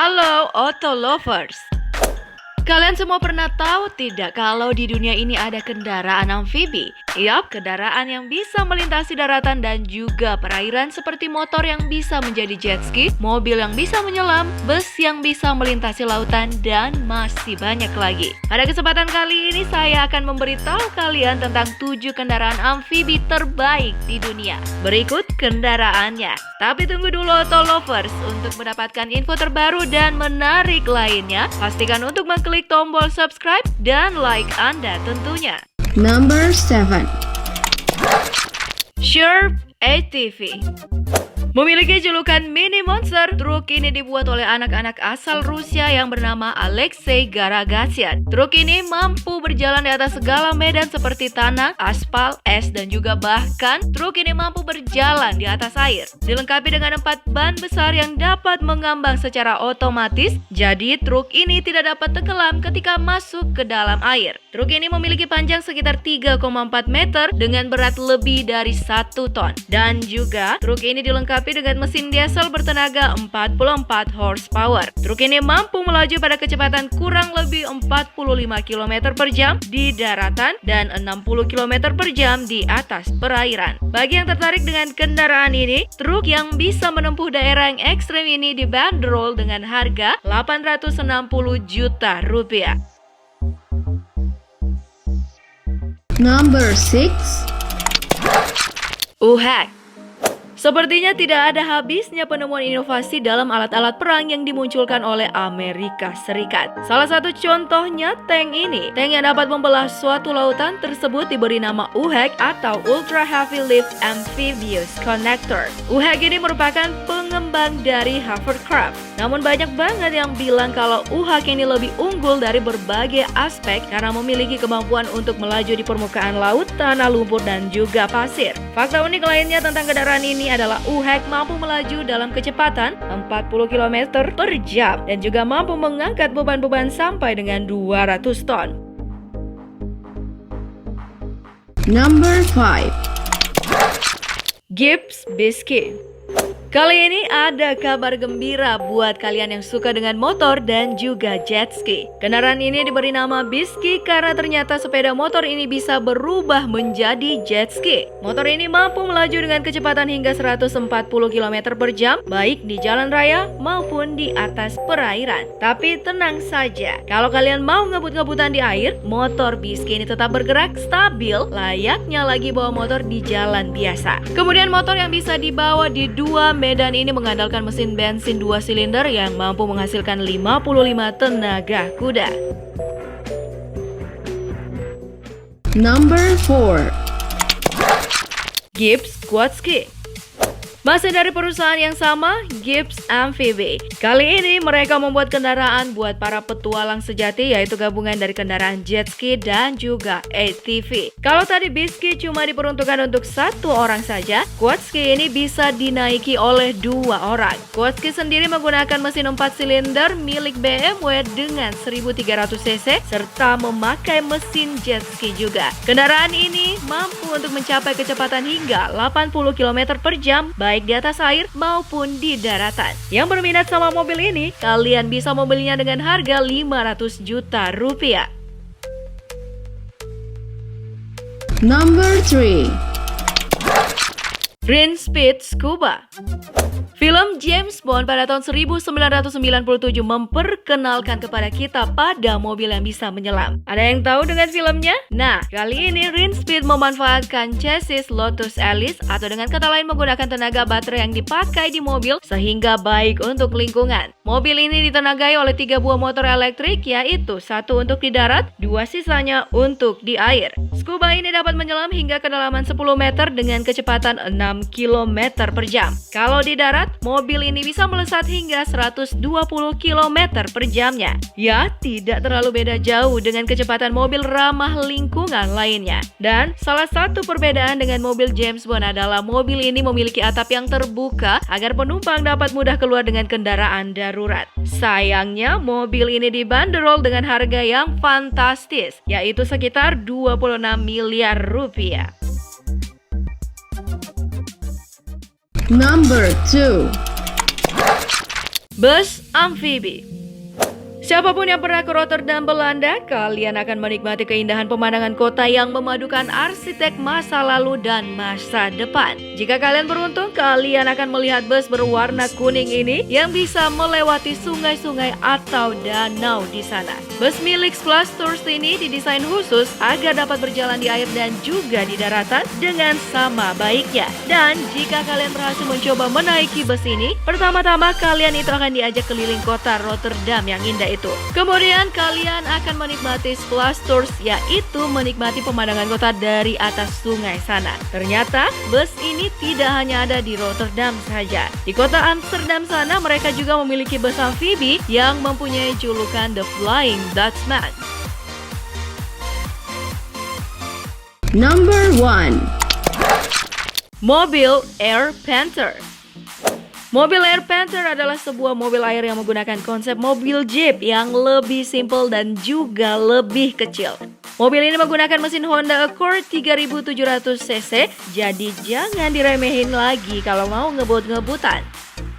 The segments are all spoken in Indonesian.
Halo Auto Lovers. Kalian semua pernah tahu tidak kalau di dunia ini ada kendaraan amfibi? Yap, kendaraan yang bisa melintasi daratan dan juga perairan seperti motor yang bisa menjadi jet ski, mobil yang bisa menyelam, bus yang bisa melintasi lautan, dan masih banyak lagi. Pada kesempatan kali ini saya akan memberitahu kalian tentang 7 kendaraan amfibi terbaik di dunia. Berikut kendaraannya. Tapi tunggu dulu Auto Lovers, untuk mendapatkan info terbaru dan menarik lainnya, pastikan untuk mengklik tombol subscribe dan like Anda tentunya. Number 7. Sharp ATV. Memiliki julukan mini monster, truk ini dibuat oleh anak-anak asal Rusia yang bernama Alexei Garagasyan. Truk ini mampu berjalan di atas segala medan seperti tanah, aspal, es, dan juga bahkan truk ini mampu berjalan di atas air. Dilengkapi dengan 4 ban besar yang dapat mengambang secara otomatis, jadi truk ini tidak dapat tenggelam ketika masuk ke dalam air. Truk ini memiliki panjang sekitar 3,4 meter dengan berat lebih dari 1 ton. Dan juga truk ini dilengkapi dengan mesin diesel bertenaga 44 horsepower. Truk ini mampu melaju pada kecepatan kurang lebih 45 km per jam di daratan dan 60 km per jam di atas perairan. Bagi yang tertarik dengan kendaraan ini, truk yang bisa menempuh daerah yang ekstrem ini dibanderol dengan harga 860 juta rupiah. Number 6. UHAC. Sepertinya tidak ada habisnya penemuan inovasi dalam alat-alat perang yang dimunculkan oleh Amerika Serikat. Salah satu contohnya tank ini. Tank yang dapat membelah suatu lautan tersebut diberi nama UHAC atau Ultra Heavy Lift Amphibious Connector. UHAC ini merupakan pengembang dari hovercraft. Namun banyak banget yang bilang kalau UHAC ini lebih unggul dari berbagai aspek karena memiliki kemampuan untuk melaju di permukaan laut, tanah lumpur, dan juga pasir. Fakta unik lainnya tentang kendaraan ini adalah UHAC mampu melaju dalam kecepatan 40 km per jam dan juga mampu mengangkat beban-beban sampai dengan 200 ton. Number 5. Gibbs Bisky. Kali ini ada kabar gembira buat kalian yang suka dengan motor dan juga jet ski. Kendaraan ini diberi nama Bisky karena ternyata sepeda motor ini bisa berubah menjadi jet ski. Motor ini mampu melaju dengan kecepatan hingga 140 km per jam, baik di jalan raya maupun di atas perairan. Tapi tenang saja, kalau kalian mau ngebut-ngebutan di air, motor Bisky ini tetap bergerak stabil layaknya lagi bawa motor di jalan biasa. Kemudian motor yang bisa dibawa di 2 medan ini mengandalkan mesin bensin 2 silinder yang mampu menghasilkan 55 tenaga kuda. Number 4. Gibbs Quadski. Masih dari perusahaan yang sama, Gibbs Amfibi. Kali ini mereka membuat kendaraan buat para petualang sejati, yaitu gabungan dari kendaraan jet ski dan juga ATV. Kalau tadi Bisky cuma diperuntukkan untuk 1 orang saja, Quadski ini bisa dinaiki oleh 2 orang. Quadski sendiri menggunakan mesin 4 silinder milik BMW dengan 1300 cc serta memakai mesin jet ski juga. Kendaraan ini mampu untuk mencapai kecepatan hingga 80 km per jam, baik di atas air maupun di daratan. Yang berminat sama mobil ini, kalian bisa membelinya dengan harga 500 juta rupiah. Number 3. Green Speed Scuba. Film James Bond pada tahun 1997 memperkenalkan kepada kita pada mobil yang bisa menyelam. Ada yang tahu dengan filmnya? Nah, kali ini Green Speed memanfaatkan chassis Lotus Elise atau dengan kata lain menggunakan tenaga baterai yang dipakai di mobil sehingga baik untuk lingkungan. Mobil ini ditenagai oleh 3 buah motor elektrik, yaitu 1 untuk di darat, 2 sisanya untuk di air. Scuba ini dapat menyelam hingga kedalaman 10 meter dengan kecepatan 6 km per jam. Kalau di darat, mobil ini bisa melesat hingga 120 km per jamnya. Ya, tidak terlalu beda jauh dengan kecepatan mobil ramah lingkungan lainnya. Dan salah satu perbedaan dengan mobil James Bond adalah mobil ini memiliki atap yang terbuka agar penumpang dapat mudah keluar dengan kendaraan darurat. Sayangnya, mobil ini dibanderol dengan harga yang fantastis, yaitu sekitar 26 miliar rupiah. Number 2. Bus amfibi. Siapapun yang pernah ke Rotterdam, Belanda, kalian akan menikmati keindahan pemandangan kota yang memadukan arsitek masa lalu dan masa depan. Jika kalian beruntung, kalian akan melihat bus berwarna kuning ini yang bisa melewati sungai-sungai atau danau di sana. Bus milik Splash Tours ini didesain khusus agar dapat berjalan di air dan juga di daratan dengan sama baiknya. Dan jika kalian berhasil mencoba menaiki bus ini, pertama-tama kalian itu akan diajak keliling kota Rotterdam yang indah itu. Kemudian kalian akan menikmati Splash Tours, yaitu menikmati pemandangan kota dari atas sungai sana. Ternyata bus ini tidak hanya ada di Rotterdam saja. Di kota Amsterdam sana mereka juga memiliki bus amfibi yang mempunyai julukan The Flying Dutchman. Number 1. Mobil Air Panther. Mobil Air Panther adalah sebuah mobil air yang menggunakan konsep mobil Jeep yang lebih simpel dan juga lebih kecil. Mobil ini menggunakan mesin Honda Accord 3700 cc, jadi jangan diremehin lagi kalau mau ngebut-ngebutan.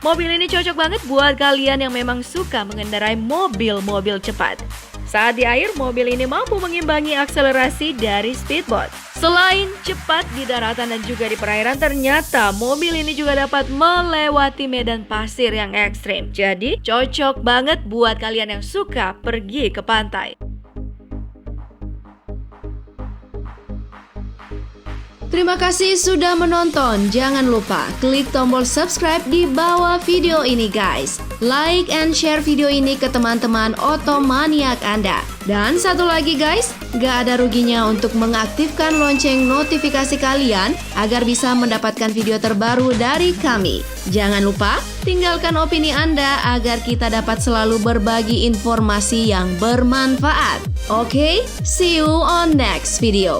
Mobil ini cocok banget buat kalian yang memang suka mengendarai mobil-mobil cepat. Saat di air, mobil ini mampu mengimbangi akselerasi dari speedboat. Selain cepat di daratan dan juga di perairan, ternyata mobil ini juga dapat melewati medan pasir yang ekstrim. Jadi, cocok banget buat kalian yang suka pergi ke pantai. Terima kasih sudah menonton. Jangan lupa klik tombol subscribe di bawah video ini guys. Like and share video ini ke teman-teman otomaniak Anda. Dan satu lagi guys, gak ada ruginya untuk mengaktifkan lonceng notifikasi kalian agar bisa mendapatkan video terbaru dari kami. Jangan lupa tinggalkan opini Anda agar kita dapat selalu berbagi informasi yang bermanfaat. Oke, see you on next video.